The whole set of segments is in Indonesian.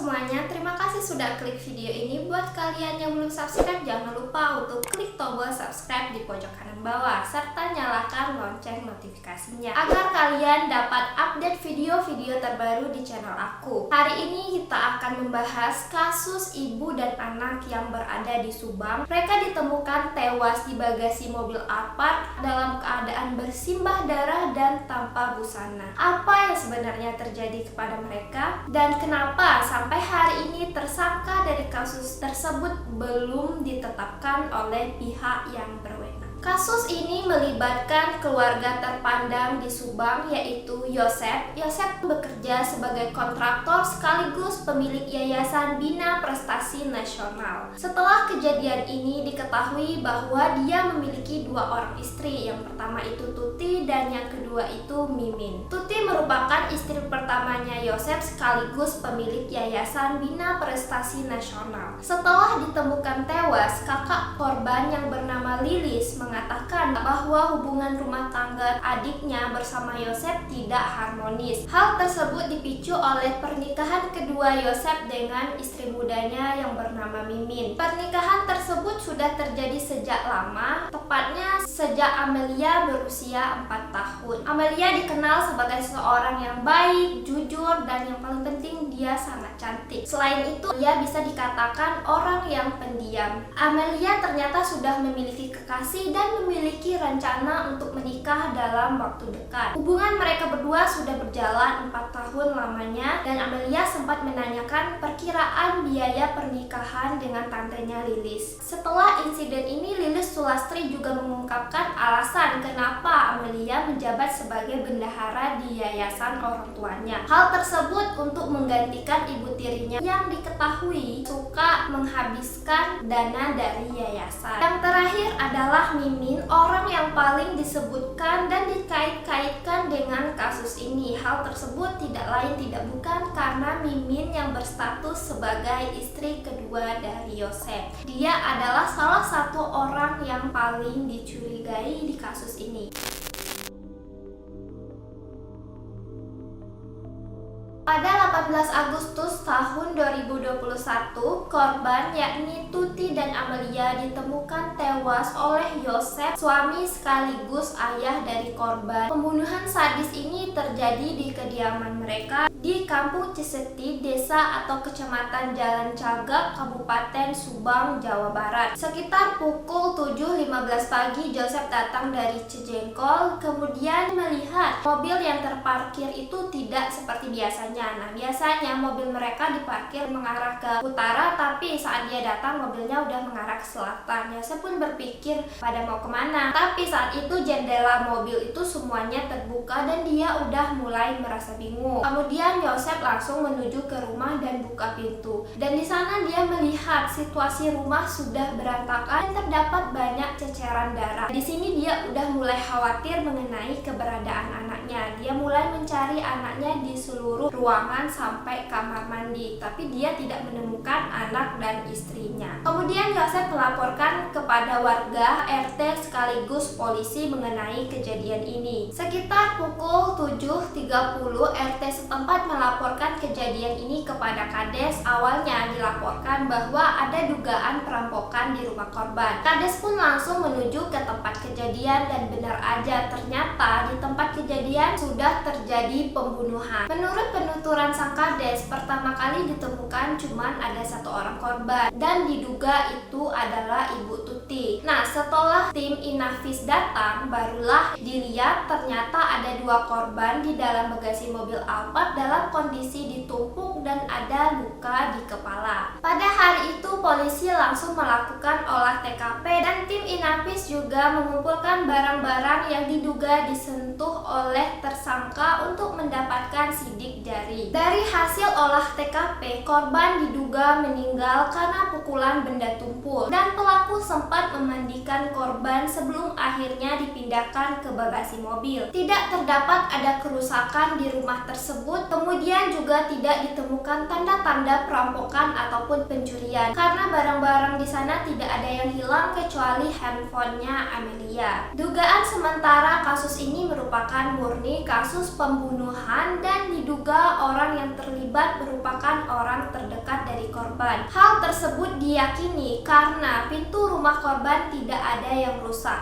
semuanya, terima kasih sudah klik video ini. Buat kalian yang belum subscribe, jangan lupa untuk klik tombol subscribe di pojok kanan bawah serta nyalakan lonceng notifikasinya agar kalian dapat update video-video terbaru di channel aku. Hari ini kita akan membahas kasus ibu dan anak yang berada di Subang. Mereka ditemukan tewas di bagasi mobil Alphard dalam keadaan bersimbah darah dan tanpa busana. Apa yang sebenarnya terjadi kepada mereka dan kenapa sampai hari ini tersangka dari kasus tersebut belum ditetapkan oleh pihak yang berwenang. Kasus ini melibatkan keluarga terpandang di Subang, yaitu Yosep. Yosep bekerja sebagai kontraktor sekaligus pemilik Yayasan Bina Prestasi Nasional. Setelah kejadian ini diketahui bahwa dia memiliki dua orang istri. Yang pertama itu Tuti dan yang kedua itu Mimin. Tuti merupakan istri pertamanya Yosep sekaligus pemilik Yayasan Bina Prestasi Nasional. Setelah ditemukan tewas, kakak korban yang bernama Lilis mengatakan bahwa hubungan rumah tangga adiknya bersama Yosep tidak harmonis. Hal tersebut dipicu oleh pernikahan kedua Yosep dengan istri mudanya yang bernama Mimin. Pernikahan tersebut sudah terjadi sejak lama, tepatnya sejak Amelia berusia 4 tahun. Amelia dikenal sebagai seorang yang baik, jujur, dan yang paling penting dia sangat cantik. Selain itu, dia bisa dikatakan orang yang pendiam. Amelia ternyata sudah memiliki kekasih dan memiliki rencana untuk menikah dalam waktu dekat. Hubungan mereka berdua sudah berjalan 4 tahun lamanya dan Amelia sempat menanyakan perkiraan biaya pernikahan dengan tantenya Lilis. Setelah insiden ini, Lilis Sulastri juga mengungkapkan alasan kenapa Amelia menjabat sebagai bendahara di yayasan orang tuanya. Hal tersebut untuk menggantikan ibu tirinya yang diketahui suka menghabiskan dana dari yayasan. Yang terakhir adalah Mimin, orang yang paling disebutkan dan dikait-kaitkan dengan kasus ini. Hal tersebut tidak lain tidak bukan karena Mimin yang berstatus sebagai istri kedua dari Yosep. Dia adalah salah satu orang yang paling dicurigai di kasus ini. Pada 18 Agustus tahun 2021, korban yakni Tuti dan Amelia ditemukan tewas oleh Yosep, suami sekaligus ayah dari korban. Pembunuhan sadis ini terjadi di kediaman mereka di Kampung Ciseti, desa atau kecamatan Jalan Cagak, Kabupaten Subang, Jawa Barat. Sekitar pukul 7.15 pagi, Yosep datang dari Cijengkol, kemudian melihat mobil yang terparkir itu tidak seperti biasanya. Nah, biasanya mobil mereka diparkir mengarah ke utara, tapi saat dia datang mobilnya udah mengarah ke selatan. Yosep pun berpikir pada mau kemana, tapi saat itu jendela mobil itu semuanya terbuka dan dia udah mulai merasa bingung. Kemudian Yosep langsung menuju ke rumah dan buka pintu. Dan di sana dia melihat situasi rumah sudah berantakan dan terdapat banyak ceceran darah. Di sini dia udah mulai khawatir mengenai keberadaan anaknya. Dia mulai mencari anaknya di seluruh ruangan sampai kamar mandi, tapi dia tidak menemukan anak dan istrinya. Kemudian Yosep melaporkan kepada warga, RT sekaligus polisi mengenai kejadian ini. Sekitar pukul 7.30 RT setempat melaporkan kejadian ini kepada Kades. Awalnya dilaporkan bahwa ada dugaan perampokan di rumah korban. Kades pun langsung menuju ke tempat kejadian dan benar aja ternyata di tempat kejadian sudah terjadi pembunuhan. Menurut penuturan sang Kades, pertama kali ditemukan cuman ada satu orang korban dan diduga itu adalah Ibu Tuti. Nah, setelah tim Inafis datang, barulah dilihat ternyata ada dua korban di dalam bagasi mobil Alphard dalam kondisi ditumpuk dan ada luka di kepala. Pada hari itu polisi langsung melakukan olah TKP dan tim Inafis juga mengumpulkan barang-barang yang diduga disentuh oleh tersangka untuk mendapatkan sidik jari. Dari hasil olah TKP, korban diduga meninggal karena pukulan benda tumpul dan pelaku sempat memandikan menemukan korban sebelum akhirnya dipindahkan ke bagasi mobil. Tidak terdapat ada kerusakan di rumah tersebut, kemudian juga tidak ditemukan tanda-tanda perampokan ataupun pencurian karena barang-barang di sana tidak ada yang hilang kecuali handphonenya Amelia. Dugaan sementara kasus ini merupakan murni kasus pembunuhan dan diduga orang yang terlibat merupakan orang terdekat dari korban. Hal tersebut diyakini karena pintu rumah korban tidak ada yang rusak.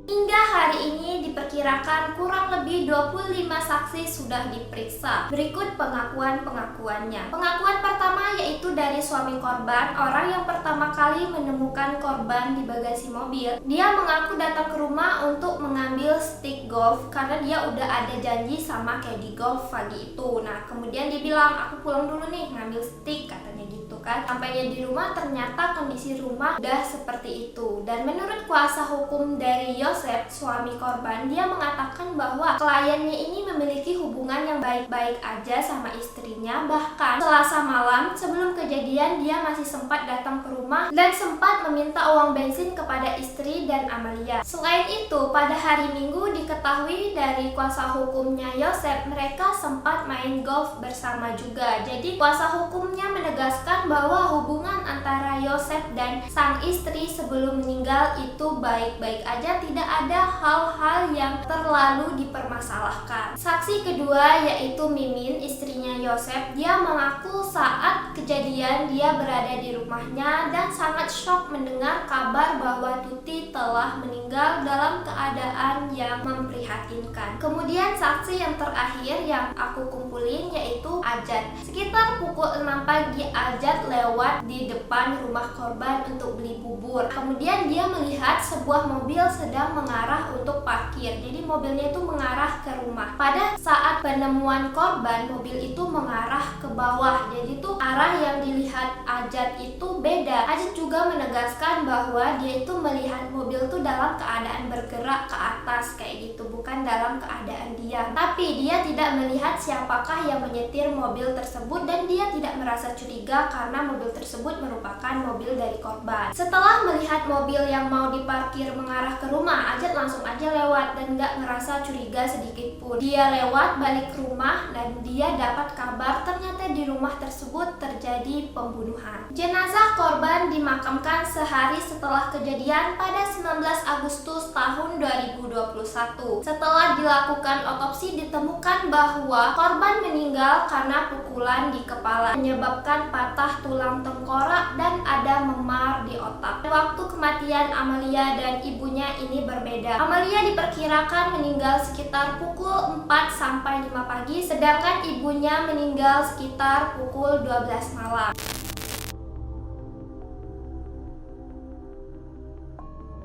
Hingga hari ini diperkirakan kurang lebih 25 saksi sudah diperiksa. Berikut pengakuan-pengakuannya. Pengakuan pertama yaitu dari suami korban, orang yang pertama kali menemukan korban di bagasi mobil. Dia mengaku datang ke rumah untuk mengambil stick golf karena dia udah ada janji sama caddy golf pagi itu. Nah, kemudian dia bilang, aku pulang dulu nih ngambil stick, katanya gitu kan. Sampainya di rumah ternyata kondisi rumah udah seperti itu. Dan menurut kuasa hukum dari Yosef, suami korban, dia mengatakan bahwa kliennya ini memiliki hubungan yang baik-baik aja sama istrinya. Bahkan Selasa malam sebelum kejadian dia masih sempat datang ke rumah dan sempat meminta uang bensin kepada istri dan Amelia. Selain itu, pada hari Minggu diketahui dari kuasa hukumnya Yosef, mereka sempat main golf bersama juga. Jadi kuasa hukumnya menegaskan bahwa hubungan antara Yosef dan sang istri sebelum meninggal itu baik-baik aja, tidak ada hal-hal yang terlalu dipermasalahkan. Saksi kedua yaitu Mimin, istrinya Yosef. Dia mengaku saat kejadian dia berada di rumahnya dan sangat shock mendengar kabar bahwa Tuti telah meninggal dalam keadaan yang memprihatinkan. Kemudian saksi yang terakhir yang aku kumpulin yaitu Ajat. Sekitar pukul 6 pagi Ajat lewat di depan rumah korban untuk beli bubur. Kemudian dia melihat sebuah mobil sedang mengarah untuk parkir. Jadi mobilnya itu mengarah ke rumah. Pada saat penemuan korban, mobil itu mengarah ke bawah. Jadi itu arah yang dilihat Ajat itu beda. Ajat juga menegaskan bahwa dia itu melihat mobil itu dalam keadaan bergerak ke atas kayak gitu, bukan dalam keadaan diam. Tapi dia tidak melihat siapakah yang menyetir mobil tersebut dan dia tidak merasa curiga karena mobil tersebut merupakan mobil dari korban. Setelah melihat mobil yang mau diparkir mengarah ke rumah, Ajat langsung aja lewat dan nggak ngerasa curiga sedikit pun. Dia lewat balik ke rumah dan dia dapat kabar ternyata di rumah tersebut terjadi pembunuhan. Jenazah korban dimakamkan sehari setelah kejadian pada 19 Agustus tahun 2021. Setelah dilakukan otopsi ditemukan bahwa korban meninggal karena pukulan di kepala menyebabkan patah tulang tengkorak dan ada memar di otak. Waktu kematian Amelia dan ibunya ini berbeda. Amelia diperkirakan meninggal sekitar pukul 4 sampai 5 pagi, sedangkan ibunya meninggal sekitar pukul 12 malam.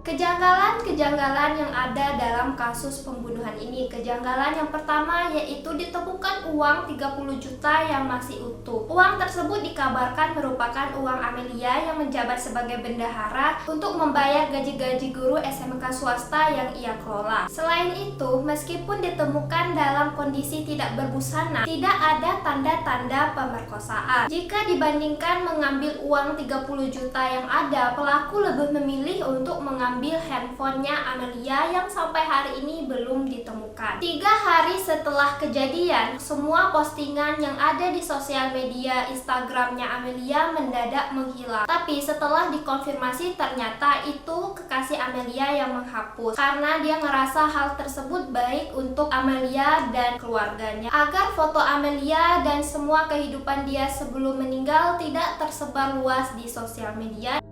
Kejanggalan-kejanggalan yang ada dalam kasus pembunuhan ini. Kejanggalan yang pertama yaitu ditemukan uang 30 juta yang masih utuh. Uang tersebut dikabarkan merupakan uang Amelia yang menjabat sebagai bendahara untuk membayar gaji-gaji guru SMK swasta yang ia kelola. Selain itu, meskipun ditemukan dalam kondisi tidak berbusana, tidak ada tanda-tanda pemerkosaan. Jika dibandingkan mengambil uang 30 juta yang ada, pelaku lebih memilih untuk mengambil handphonenya Amelia yang sampai hari ini belum ditemukan. 3 hari setelah kejadian, semua postingan yang ada di sosial media Instagramnya Amelia mendadak menghilang. Tapi setelah dikonfirmasi ternyata itu kekasih Amelia yang menghapus karena dia ngerasa hal tersebut baik untuk Amelia dan keluarganya, agar foto Amelia dan semua kehidupan dia sebelum meninggal tidak tersebar luas di sosial media.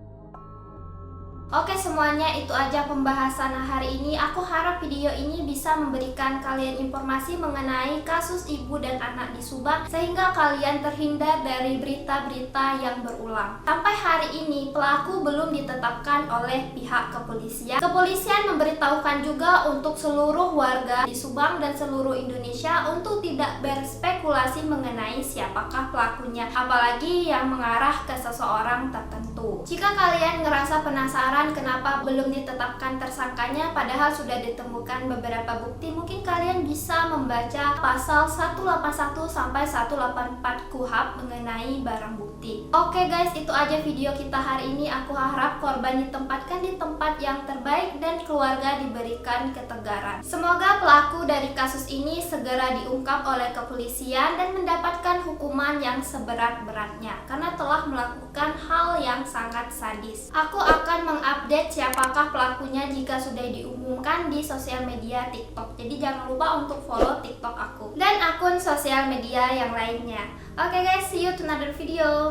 Oke semuanya, itu aja pembahasan hari ini. Aku harap video ini bisa memberikan kalian informasi mengenai kasus ibu dan anak di Subang sehingga kalian terhindar dari berita-berita yang berulang. Sampai hari ini pelaku belum ditetapkan oleh pihak kepolisian. Kepolisian memberitahukan juga untuk seluruh warga di Subang dan seluruh Indonesia untuk tidak berspekulasi mengenai siapakah pelakunya, apalagi yang mengarah ke seseorang tertentu. Jika kalian ngerasa penasaran heran kenapa belum ditetapkan tersangkanya padahal sudah ditemukan beberapa bukti. Mungkin kalian bisa membaca pasal 181 sampai 184 KUHP mengenai barang bukti. Oke guys, itu aja video kita hari ini. Aku harap korban ditempatkan di tempat yang terbaik dan keluarga diberikan ketegaran. Semoga pelaku dari kasus ini segera diungkap oleh kepolisian dan mendapatkan hukuman yang seberat-beratnya karena telah melakukan hal yang sangat sadis. Aku akan mengupdate siapakah pelakunya jika sudah diumumkan di sosial media TikTok. Jadi jangan lupa untuk follow TikTok aku dan akun sosial media yang lainnya. Oke guys, see you to another video.